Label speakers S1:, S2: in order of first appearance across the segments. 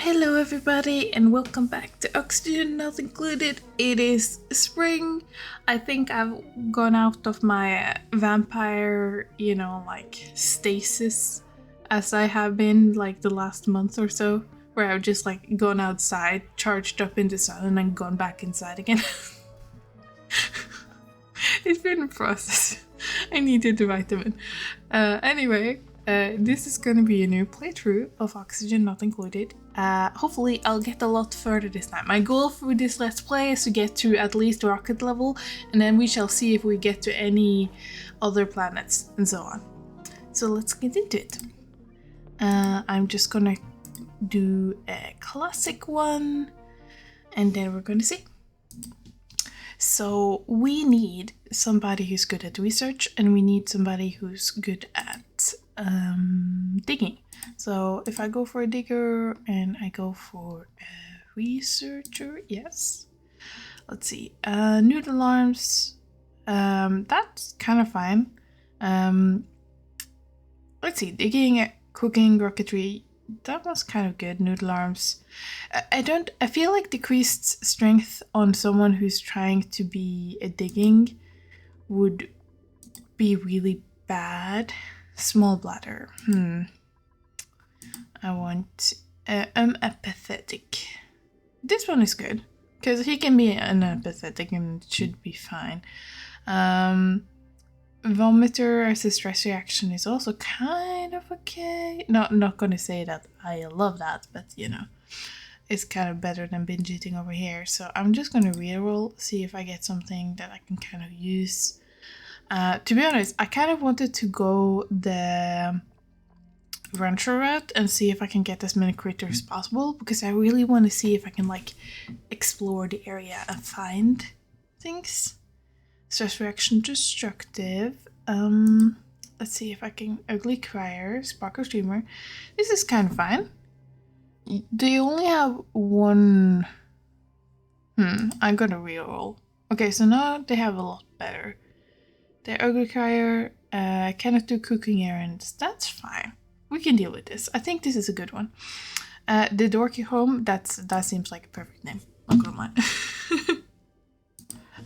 S1: Hello everybody and welcome back to Oxygen Not Included. It is spring. I think I've gone out of my vampire, stasis as I have been like the last month or so, where I've just like gone outside, charged up in the sun and then gone back inside again. It's been a process. I needed the vitamin. Anyway, this is gonna be a new playthrough of Oxygen Not Included. Hopefully I'll get a lot further this time. My goal for this Let's Play is to get to at least rocket level, and then we shall see if we get to any other planets and so on. So let's get into it. I'm just gonna do a classic one, and then we're gonna see. So we need somebody who's good at research, and we need somebody who's good at digging. So if I go for a digger and I go for a researcher, yes. Let's see, noodle alarms, that's kind of fine. Let's see, digging, cooking, rocketry, that was kind of good. Noodle arms. I feel like decreased strength on someone who's trying to be a digging would be really bad. Small bladder. I want apathetic. This one is good because he can be unapathetic and it should be fine. Vomiter as a stress reaction is also kind of okay. No, I'm not gonna say that I love that, but you know, it's kind of better than binge eating over here. So I'm just gonna reroll, see if I get something that I can kind of use. To be honest, I kind of wanted to go the rancher route and see if I can get as many critters as possible, because I really want to see if I can like explore the area and find things. Stress reaction destructive. Let's see if I can. Ugly crier, sparkle streamer. This is kind of fine. They only have one. I'm gonna reroll. Okay, so now they have a lot better. The ugly crier cannot do cooking errands. That's fine. We can deal with this. I think this is a good one. The dorky home. That seems like a perfect name. Not gonna lie.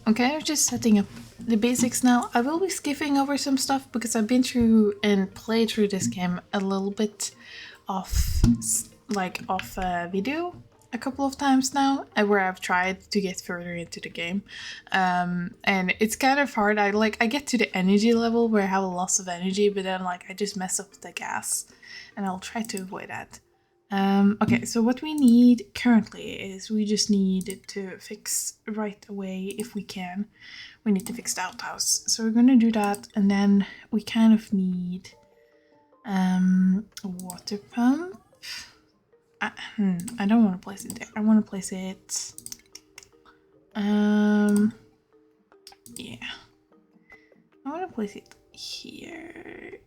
S1: Okay, I'm just setting up the basics now. I will be skipping over some stuff because I've been through and played through this game a little bit off video a couple of times now, where I've tried to get further into the game. And it's kind of hard. I get to the energy level where I have a loss of energy, but then I just mess up the gas, and I'll try to avoid that. Okay, so what we need currently is we just need to fix right away, if we can. We need to fix the outhouse. So we're gonna do that, and then we kind of need a water pump. I don't want to place it there. I want to place it yeah. I want to place it here,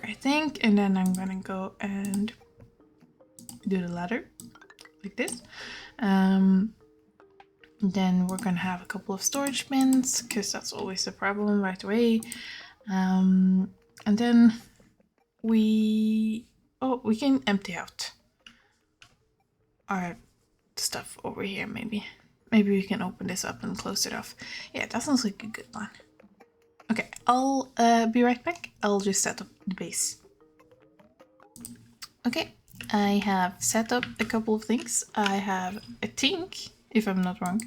S1: I think, and then I'm gonna go and do the ladder like this. Then we're gonna have a couple of storage bins because that's always a problem right away. And then we can empty out our stuff over here. Maybe we can open this up and close it off. Yeah, that sounds like a good plan. Okay, I'll be right back. I'll just set up the base. Okay, I have set up a couple of things. I have, I think, if I'm not wrong,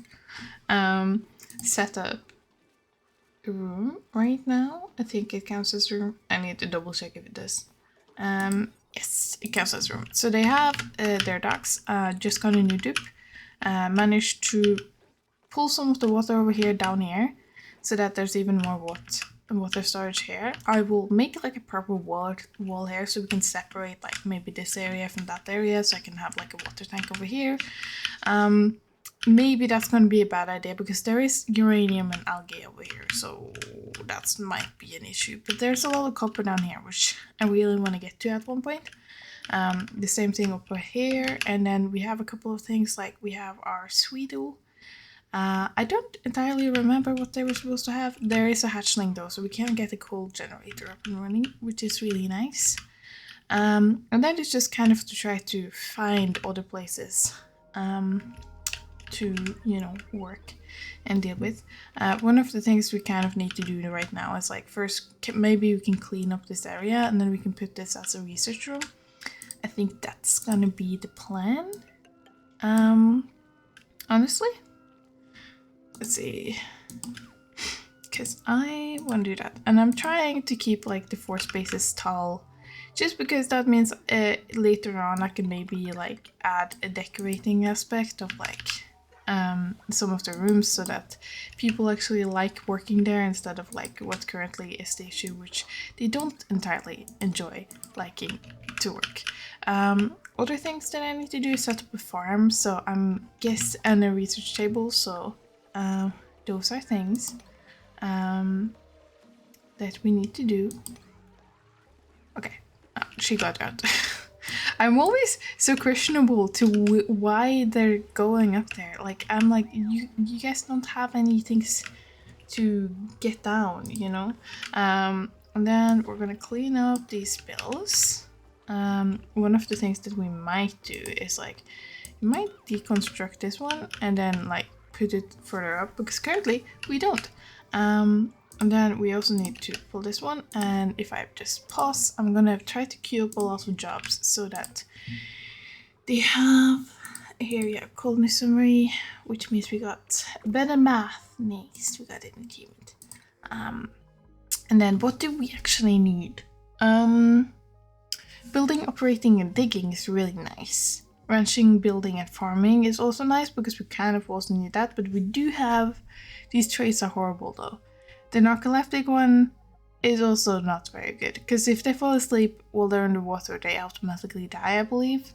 S1: set up a room right now. I think it counts as room. I need to double check if it does. Yes, it counts as room. So they have their docks. Just got a new dupe. Managed to pull some of the water over here down here, so that there's even more water storage here. I will make like a proper wall here, so we can separate like maybe this area from that area, so I can have like a water tank over here. Maybe that's going to be a bad idea because there is uranium and algae over here, so that might be an issue. But there's a lot of copper down here, which I really want to get to at one point. The same thing over here, and then we have a couple of things, like we have our Sweetle. I don't entirely remember what they were supposed to have. There is a hatchling though, so we can get a coal generator up and running, which is really nice. And then it's just kind of to try to find other places to, you know, work and deal with. One of the things we kind of need to do right now is like first maybe we can clean up this area and then we can put this as a research room. I think that's gonna be the plan. Honestly, let's see, because I want to do that, and I'm trying to keep like the 4 spaces tall, just because that means later on I can maybe like add a decorating aspect of like some of the rooms so that people actually like working there instead of like what currently is the issue, which they don't entirely enjoy liking to work. Other things that I need to do is set up a farm, so and a research table, so those are things that we need to do. Okay, she got out. I'm always so questionable to why they're going up there. Like, I'm like, you guys don't have any things to get down, you know? And then we're gonna clean up these spills. One of the things that we might do is like, you might deconstruct this one and then like put it further up, because currently we don't. And then we also need to pull this one, and if I just pause, I'm gonna try to queue up a lot of jobs so that they have here, yeah, colony summary, which means we got better math next, we got an achievement. And then what do we actually need? Building, operating, and digging is really nice. Ranching, building, and farming is also nice because we kind of also need that, but we do have, these traits are horrible though. The narcoleptic one is also not very good, because if they fall asleep while they're underwater, they automatically die, I believe.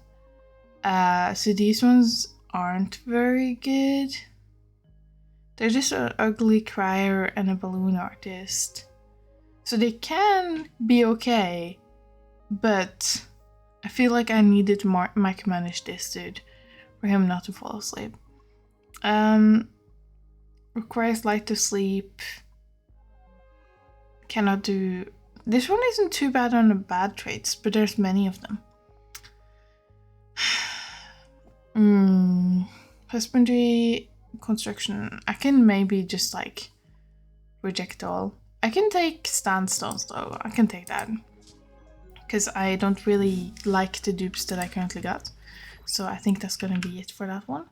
S1: So these ones aren't very good. They're just an ugly crier and a balloon artist. So they can be okay, but I feel like I needed to micromanage this dude for him not to fall asleep. Requires light to sleep. Cannot do... This one isn't too bad on the bad traits, but there's many of them. Husbandry, construction. I can maybe just like reject all. I can take sandstones though. I can take that. Because I don't really like the dupes that I currently got. So I think that's gonna be it for that one.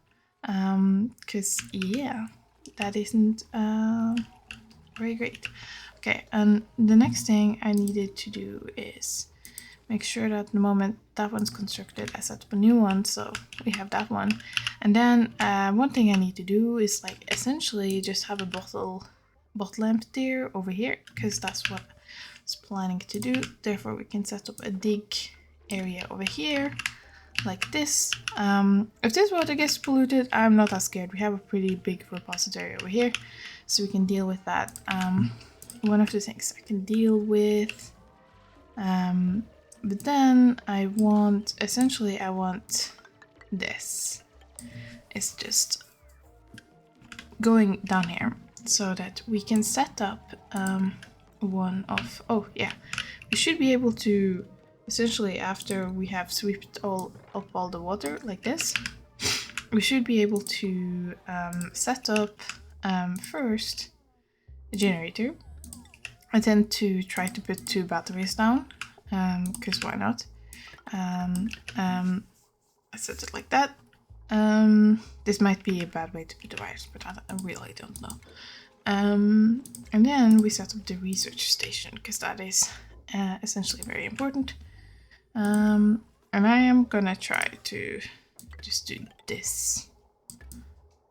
S1: Because yeah, that isn't very great. Okay, and the next thing I needed to do is make sure that the moment that one's constructed, I set up a new one, so we have that one. And then one thing I need to do is like essentially just have a bottle emptier over here, because that's what I was planning to do. Therefore we can set up a dig area over here like this. If this water gets polluted, I'm not that scared. We have a pretty big repository over here, so we can deal with that. One of the things I can deal with, but then I want this. It's just going down here so that we can set up one of, oh yeah, we should be able to essentially, after we have swept all the water like this, we should be able to set up first a generator. I tend to try to put 2 batteries down, because why not? I set it like that. This might be a bad way to put the wires, but I really don't know. And then we set up the research station, because that is essentially very important. And I am gonna try to just do this,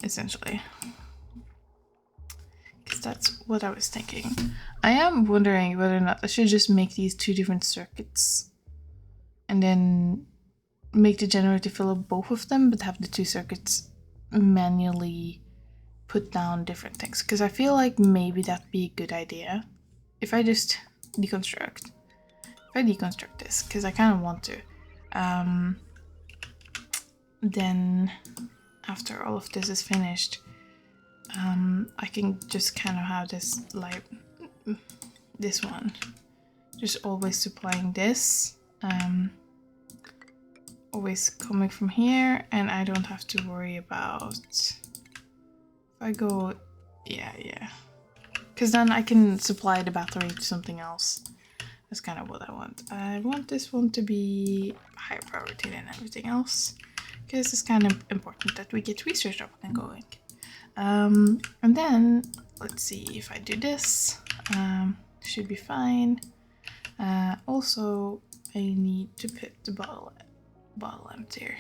S1: essentially. Because that's what I was thinking. I am wondering whether or not I should just make these 2 different circuits and then make the generator fill up both of them, but have the 2 circuits manually put down different things. Because I feel like maybe that'd be a good idea if I just deconstruct. If I deconstruct this, because I kind of want to. Then after all of this is finished, I can just kind of have this, like, this one just always supplying this, always coming from here, and I don't have to worry about if I go, yeah, because then I can supply the battery to something else. That's kind of what I want. I want this one to be higher priority than everything else, because it's kind of important that we get research up and going. And then let's see if I do this. Should be fine. Also, I need to put the bottle empty,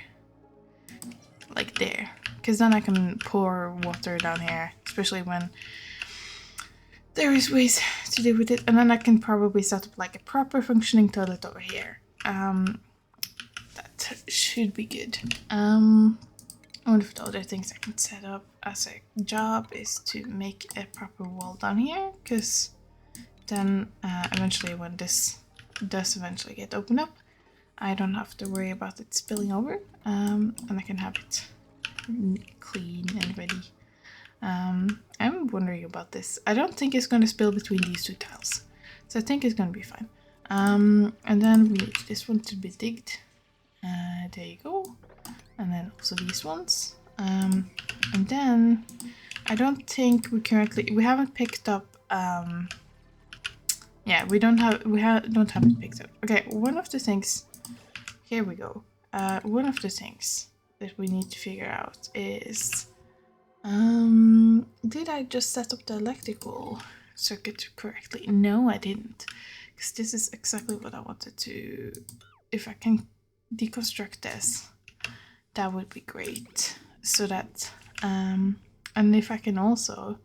S1: like there, because then I can pour water down here, especially when there is ways to deal with it. And then I can probably set up like a proper functioning toilet over here. That should be good. One of the other things I can set up as a job is to make a proper wall down here, because then eventually when this does eventually get opened up, I don't have to worry about it spilling over, and I can have it clean and ready. I'm wondering about this. I don't think it's going to spill between these two tiles, so I think it's going to be fine. And then we need this one to be digged. There you go. And then also these ones. And then I don't think we haven't picked up. Yeah, we don't have it picked up. Okay, one of the things. Here we go. One of the things that we need to figure out is, did I just set up the electrical circuit correctly? No, I didn't, because this is exactly what I wanted to. If I can deconstruct this, that would be great. So that, and if I can also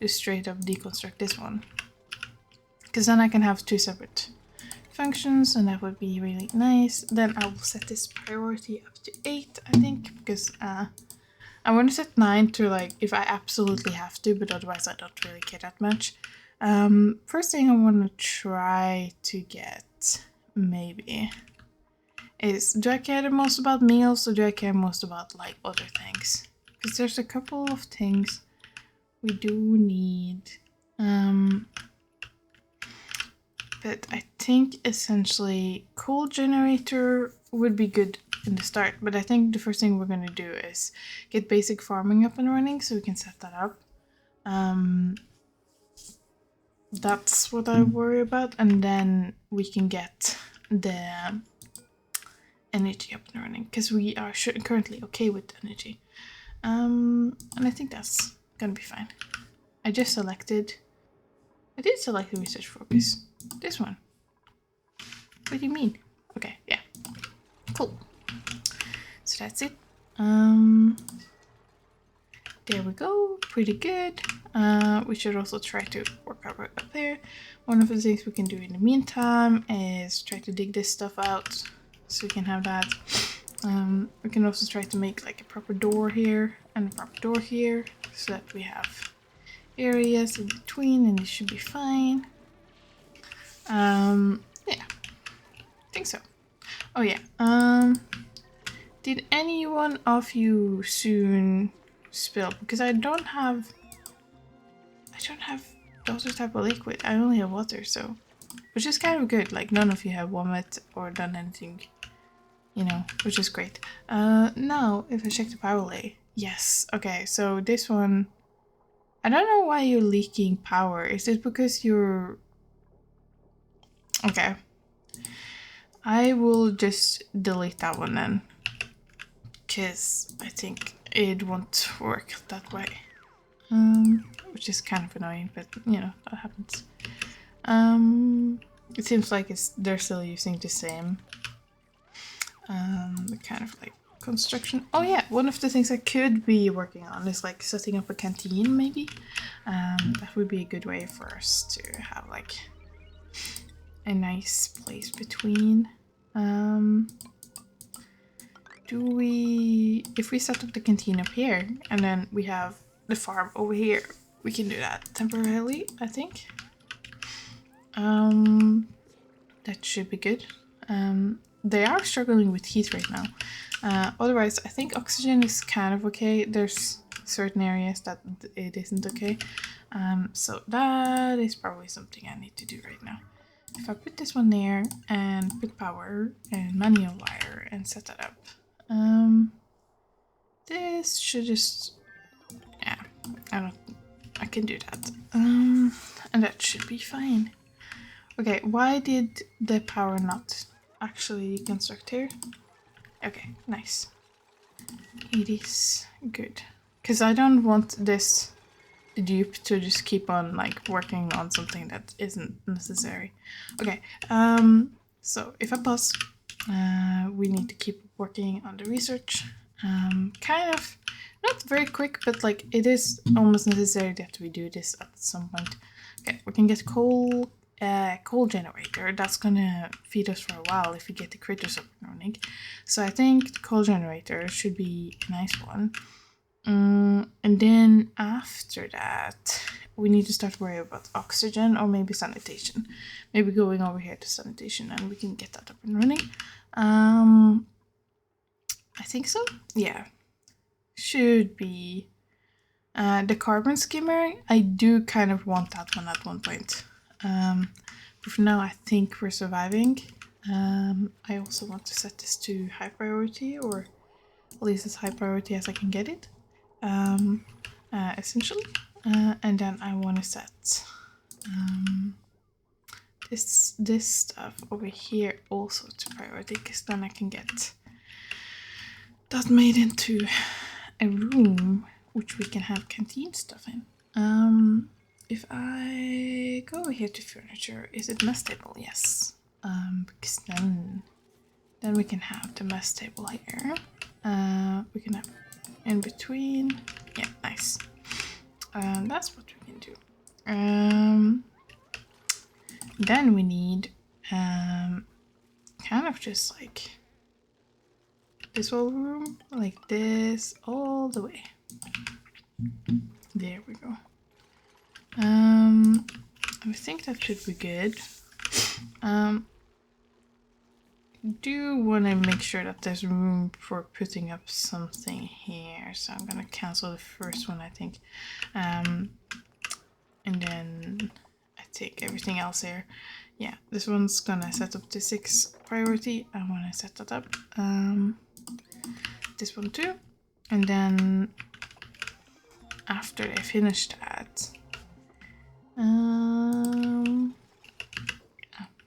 S1: just straight up deconstruct this one, because then I can have two separate functions, and that would be really nice. Then I will set this priority up to 8, I think, because I want to set 9 to like if I absolutely have to, but otherwise I don't really care that much. First thing I want to try to get maybe is, do I care the most about meals, or do I care most about like other things? Because there's a couple of things we do need. But I think essentially coal generator would be good in the start, but I think the first thing we're going to do is get basic farming up and running so we can set that up. That's what I worry about, and then we can get the energy up and running, because we are currently okay with energy. And I think that's gonna be fine. I did select the research focus. This one. What do you mean? Okay, yeah. Cool. So that's it. There we go. Pretty good. We should also try to work our way up there. One of the things we can do in the meantime is try to dig this stuff out so we can have that. We can also try to make like a proper door here and a proper door here so that we have areas in between, and it should be fine. Yeah, I think so. Oh yeah. Did any one of you soon spill? Because I don't have those type of liquid. I only have water, so, which is kind of good. Like none of you have vomit or done anything, you know, which is great. Now if I check the power lay, yes. Okay, so this one, I don't know why you're leaking power. Is it because you're... Okay. I will just delete that one then, because I think it won't work that way. Which is kind of annoying, but you know, that happens. It seems like they're still using the same kind of like construction. Oh yeah, one of the things I could be working on is like setting up a canteen maybe. That would be a good way for us to have like a nice place between. If we set up the canteen up here and then we have the farm over here, we can do that temporarily, I think. That should be good. They are struggling with heat right now. Otherwise, I think oxygen is kind of okay. There's certain areas that it isn't okay. So that is probably something I need to do right now. if I put this one there and put power and manual wire and set that up, this should just, yeah, I can do that. And that should be fine. Okay, why did the power not actually deconstruct here? Okay, nice. It is good. Because I don't want this dupe to just keep on like working on something that isn't necessary. Okay, so if I pause, we need to keep working on the research. Kind of not very quick, but like it is almost necessary that we do this at some point. Okay, we can get coal generator. That's gonna feed us for a while if we get the critters up and running. So I think the coal generator should be a nice one. And then after that, we need to start worrying about oxygen or maybe sanitation. Maybe going over here to sanitation and we can get that up and running. I think so. Yeah, should be. The carbon skimmer, I do kind of want that one at one point. But for now, I think we're surviving. I also want to set this to high priority, or at least as high priority as I can get it, essentially. And then I want to set this stuff over here also to priority, because then I can get that made into a room which we can have canteen stuff in. If I go over here to furniture, is it mess table? Yes. Because then we can have the mess table here. We can have in between. Yeah, nice. That's what we can do. Then we need kind of just like this whole room, like this all the way. There we go. I think that should be good. Do want to make sure that there's room for putting up something here, so I'm gonna cancel the first one, I think. And then I take everything else here. Yeah, this one's gonna set up to 6 priority. I want to set that up. This one too, and then after I finish that,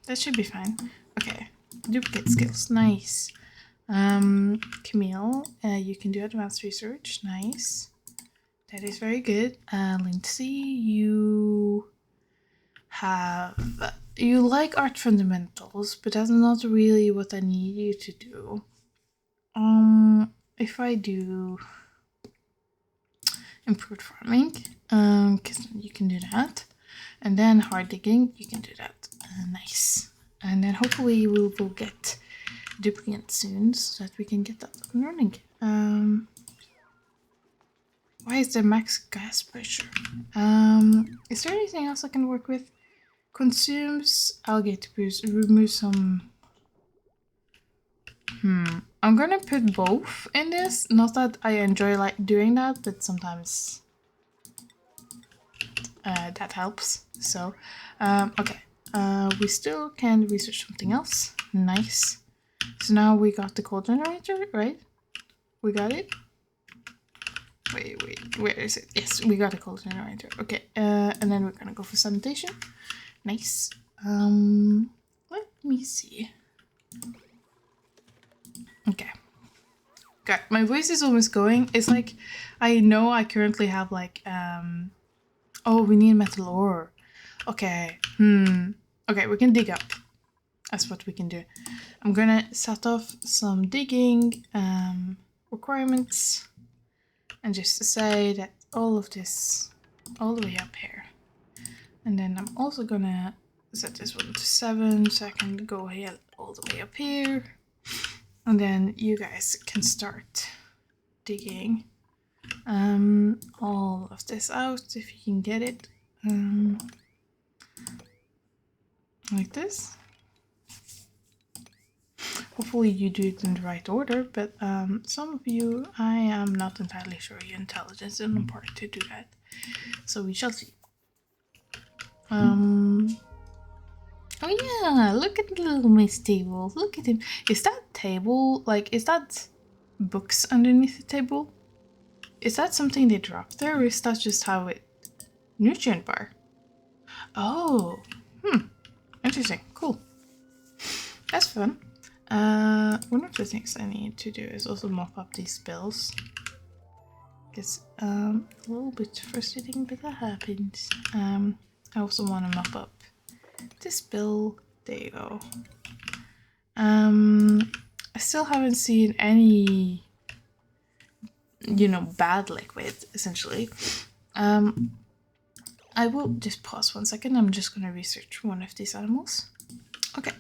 S1: that should be fine. Okay, duplicate skills, nice. Camille, you can do advanced research, nice. That is very good. Lindsay, you like art fundamentals, but that's not really what I need you to do. If I do improved farming, because you can do that, and then hard digging, you can do that. Nice. And then hopefully we will get Duplicant soon, so that we can get that up and running. Why is there max gas pressure? Is there anything else I can work with? Consumes alligator boost, remove some. I'm gonna put both in this. Not that I enjoy like doing that, but sometimes that helps. So, okay. We still can research something else. Nice. So now we got the coal generator, right? We got it. Wait, where is it? Yes, we got a coal generator. Okay, and then we're gonna go for sanitation. Nice. Let me see. Okay. God, my voice is almost going. It's like, I know I currently have like, oh, we need metal ore. Okay, okay, we can dig up. That's what we can do. I'm gonna set off some digging requirements, and just to say that all of this, all the way up here. And then I'm also gonna set this one to 7, so I can go here all the way up here. And then you guys can start digging all of this out if you can get it. Like this. Hopefully you do it in the right order, but some of you, I am not entirely sure your intelligence is on part to do that. So we shall see. Oh yeah, look at the little Miss table. Look at him. Is that table, like, is that books underneath the table? Is that something they dropped there, or is that just how it... Nutrient bar. Oh, interesting. Cool. That's fun. One of the things I need to do is also mop up these spills. It's a little bit frustrating, but that happens. I also want to mop up this spill. There you go. I still haven't seen any, you know, bad liquid, essentially. I will just pause 1 second. I'm just gonna research one of these animals. Okay,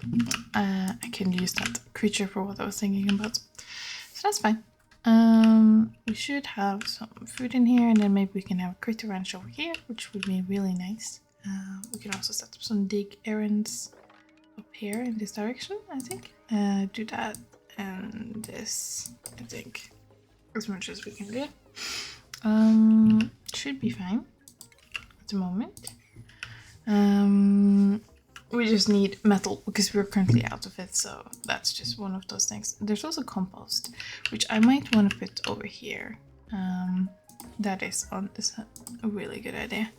S1: I can use that creature for what I was thinking about. So that's fine. We should have some food in here, and then maybe we can have a critter ranch over here, which would be really nice. We can also set up some dig errands up here in this direction, I think. Do that and this, I think, as much as we can do. Should be fine at the moment. We just need metal because we're currently out of it, so that's just one of those things. There's also compost, which I might want to put over here. That is a really good idea,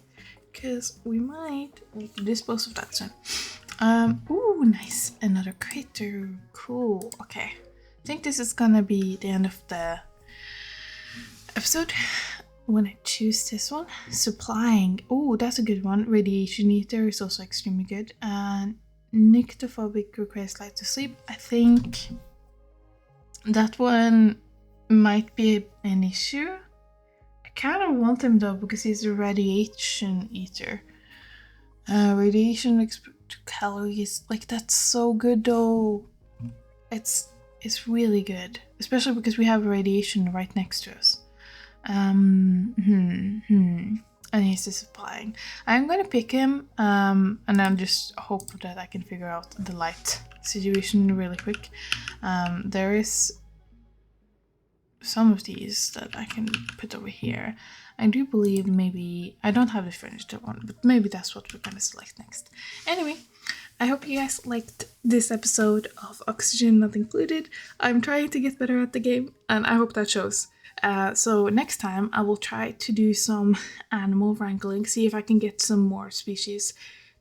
S1: because we might need to dispose of that soon. Ooh, nice, another critter, cool. Okay, I think this is gonna be the end of the episode. When I choose this one, supplying. Oh, that's a good one. Radiation eater is also extremely good. And nyctophobic requires light to sleep. I think that one might be an issue. I kind of want him though because he's a radiation eater. Radiation to calories, like that's so good though. It's really good, especially because we have radiation right next to us. And he's supplying. I'm gonna pick him, and then just hope that I can figure out the light situation really quick. There is some of these that I can put over here. I do believe maybe I don't have the furniture one, but maybe that's what we're gonna select next. Anyway, I hope you guys liked this episode of Oxygen Not Included. I'm trying to get better at the game, and I hope that shows. So next time I will try to do some animal wrangling, see if I can get some more species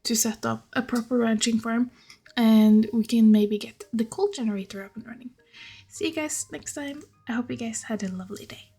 S1: to set up a proper ranching farm, and we can maybe get the coal generator up and running. See you guys next time. I hope you guys had a lovely day.